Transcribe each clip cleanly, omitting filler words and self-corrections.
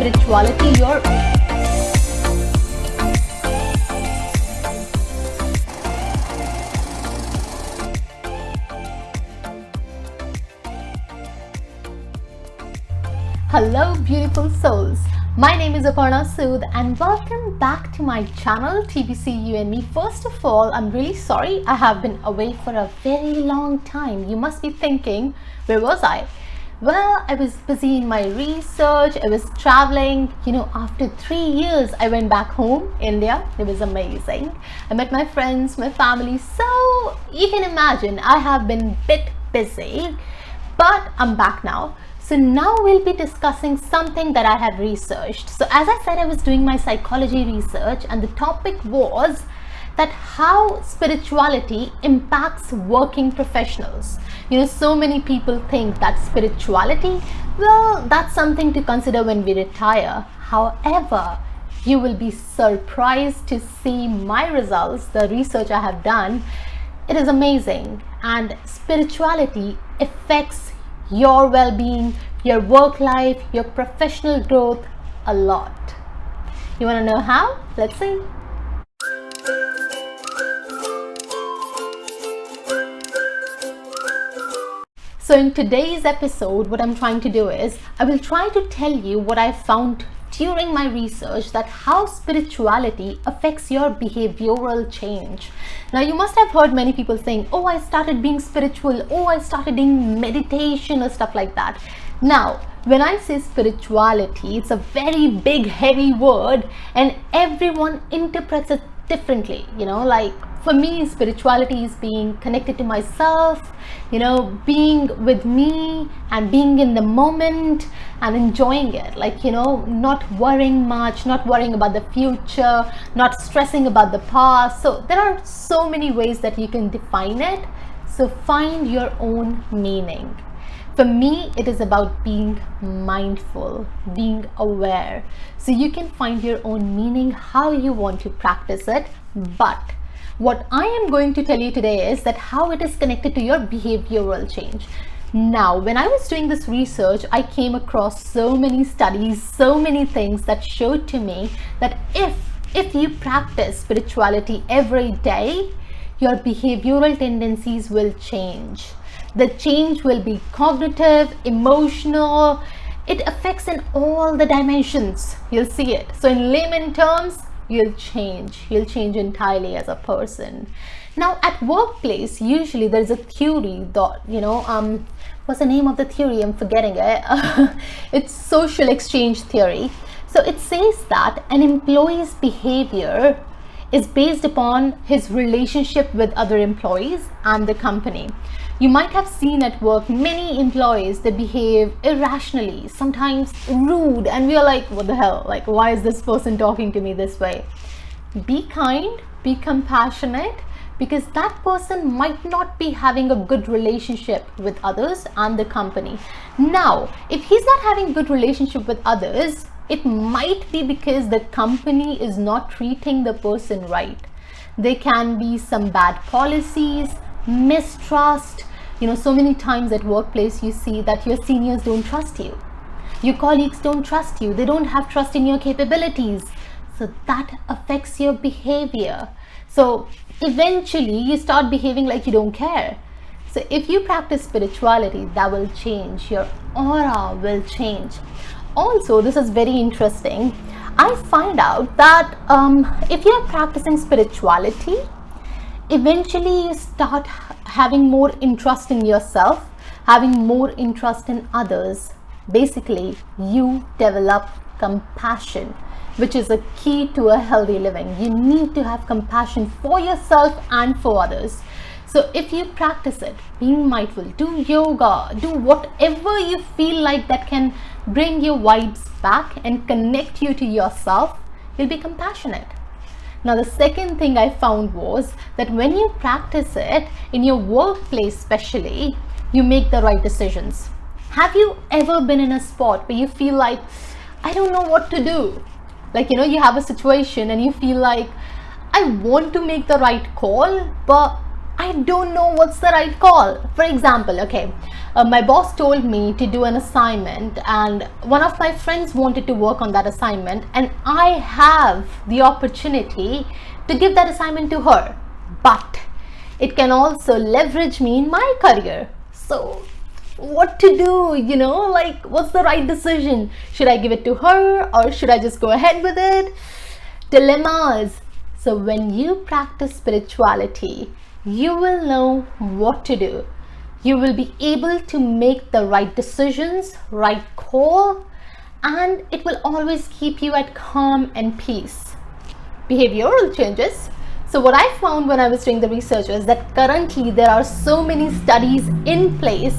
spirituality your own. Hello beautiful souls, my name is Aparna Sood and welcome back to my channel TBC You and Me. First of all, I'm really sorry I have been away for a very long time. You must be thinking, where was I? Well, I was busy in my research, I was traveling. After 3 years I went back home, India. It was amazing. I met my friends, my family, so you can imagine I have been a bit busy, but I'm back now. So now we'll be discussing something that I have researched. So as I said, I was doing my psychology research and the topic was that how spirituality impacts working professionals. So many people think that spirituality, well, that's something to consider when we retire. However, you will be surprised to see my results, the research I have done. It is amazing, and spirituality affects your well-being, your work life, your professional growth a lot. You want to know how? Let's see. So in today's episode, what I'm trying to do is I will try to tell you what I found during my research, that how spirituality affects your behavioral change. Now you must have heard many people saying, oh, I started being spiritual, oh, I started doing meditation or stuff like that. Now when I say spirituality, it's a very big heavy word and everyone interprets it differently. Like for me, spirituality is being connected to myself, being with me and being in the moment and enjoying it, not worrying much, not worrying about the future, not stressing about the past. So there are so many ways that you can define it. So find your own meaning. For me, it is about being mindful, being aware. So you can find your own meaning, how you want to practice it. But what I am going to tell you today is that how it is connected to your behavioral change. Now, when I was doing this research, I came across so many studies, so many things that showed to me that if you practice spirituality every day, your behavioral tendencies will change. The change will be cognitive, emotional. It affects in all the dimensions. You'll see it. So in layman terms, you'll change entirely as a person. Now at workplace, usually there is a theory that, what's the name of the theory? I'm forgetting it. It's social exchange theory. So it says that an employee's behavior is based upon his relationship with other employees and the company. You might have seen at work many employees, they behave irrationally, sometimes rude, and we are like, what the hell? Like, why is this person talking to me this way? Be kind, be compassionate, because that person might not be having a good relationship with others and the company. Now, if he's not having good relationship with others, it might be because the company is not treating the person right. There can be some bad policies, mistrust. So many times at workplace you see that your seniors don't trust you, your colleagues don't trust you, they don't have trust in your capabilities. So that affects your behavior. So eventually you start behaving like you don't care. So if you practice spirituality, that will change. Your aura will change. Also, this is very interesting. I find out that if you are practicing spirituality, eventually you start having more interest in yourself, having more interest in others. Basically, you develop compassion, which is a key to a healthy living. You need to have compassion for yourself and for others. So if you practice it, being mindful, do yoga, do whatever you feel like that can bring your vibes back and connect you to yourself, you'll be compassionate. Now, the second thing I found was that when you practice it in your workplace especially, you make the right decisions. Have you ever been in a spot where you feel like, I don't know what to do? Like, you have a situation and you feel like, I want to make the right call, but I don't know what's the right call. For example, okay, my boss told me to do an assignment, and one of my friends wanted to work on that assignment, and I have the opportunity to give that assignment to her, but it can also leverage me in my career. So what to do, like, what's the right decision? Should I give it to her or should I just go ahead with it? Dilemmas. So when you practice spirituality, you will know what to do. You will be able to make the right decisions, right call, and it will always keep you at calm and peace. Behavioral changes. So what I found when I was doing the research is that currently there are so many studies in place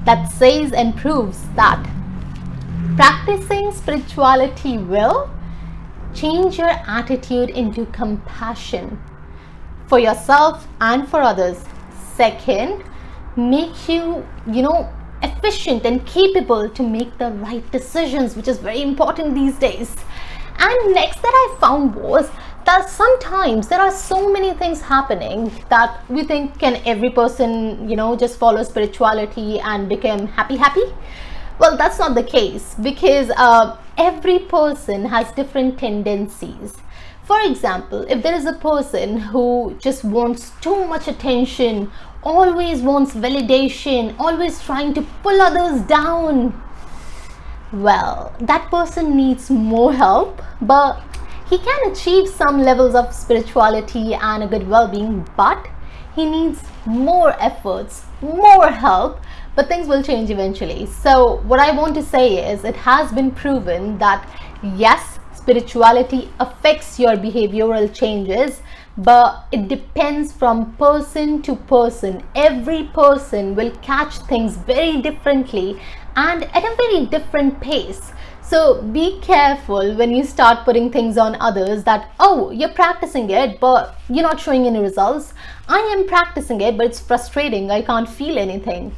that says and proves that practicing spirituality will change your attitude into compassion for yourself and for others. Second, make you, efficient and capable to make the right decisions, which is very important these days. And next that I found was that sometimes there are so many things happening that we think, can every person, just follow spirituality and become happy? Well, that's not the case, because every person has different tendencies. For example, if there is a person who just wants too much attention, always wants validation, always trying to pull others down, well, that person needs more help, but he can achieve some levels of spirituality and a good well-being, but he needs more efforts, more help, but things will change eventually. So what I want to say is, it has been proven that yes, spirituality affects your behavioral changes, but it depends from person to person. Every person will catch things very differently and at a very different pace. So be careful when you start putting things on others that, oh, you're practicing it, but you're not showing any results. I am practicing it, but it's frustrating. I can't feel anything.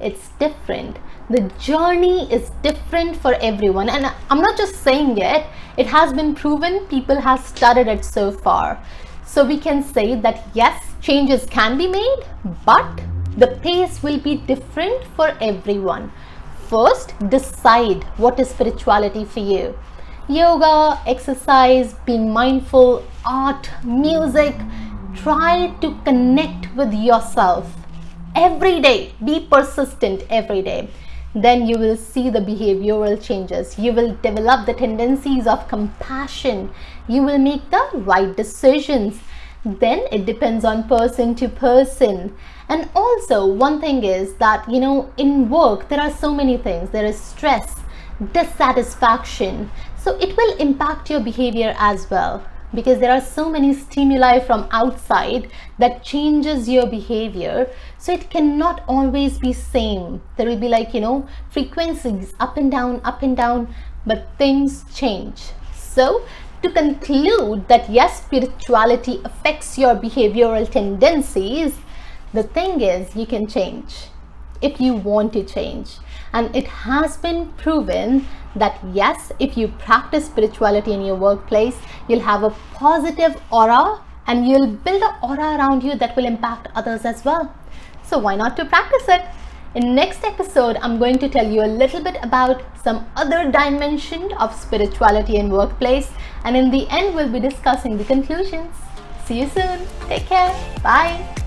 It's different. The journey is different for everyone. And I'm not just saying it. It has been proven. People have studied it so far. So we can say that yes, changes can be made, but the pace will be different for everyone. First, decide what is spirituality for you. Yoga, exercise, being mindful, art, music. Try to connect with yourself every day. Be persistent every day. Then you will see the behavioral changes. You will develop the tendencies of compassion. You will make the right decisions. Then it depends on person to person. And also one thing is that, in work, there are so many things. There is stress, dissatisfaction. So it will impact your behavior as well, because there are so many stimuli from outside that changes your behavior. So it cannot always be same. There will be frequencies up and down, but things change. So to conclude that yes, spirituality affects your behavioral tendencies, the thing is, you can change if you want to change. And it has been proven that yes, if you practice spirituality in your workplace, you'll have a positive aura and you'll build an aura around you that will impact others as well. So why not to practice it? In next episode, I'm going to tell you a little bit about some other dimension of spirituality in workplace, and in the end, we'll be discussing the conclusions. See you soon. Take care. Bye.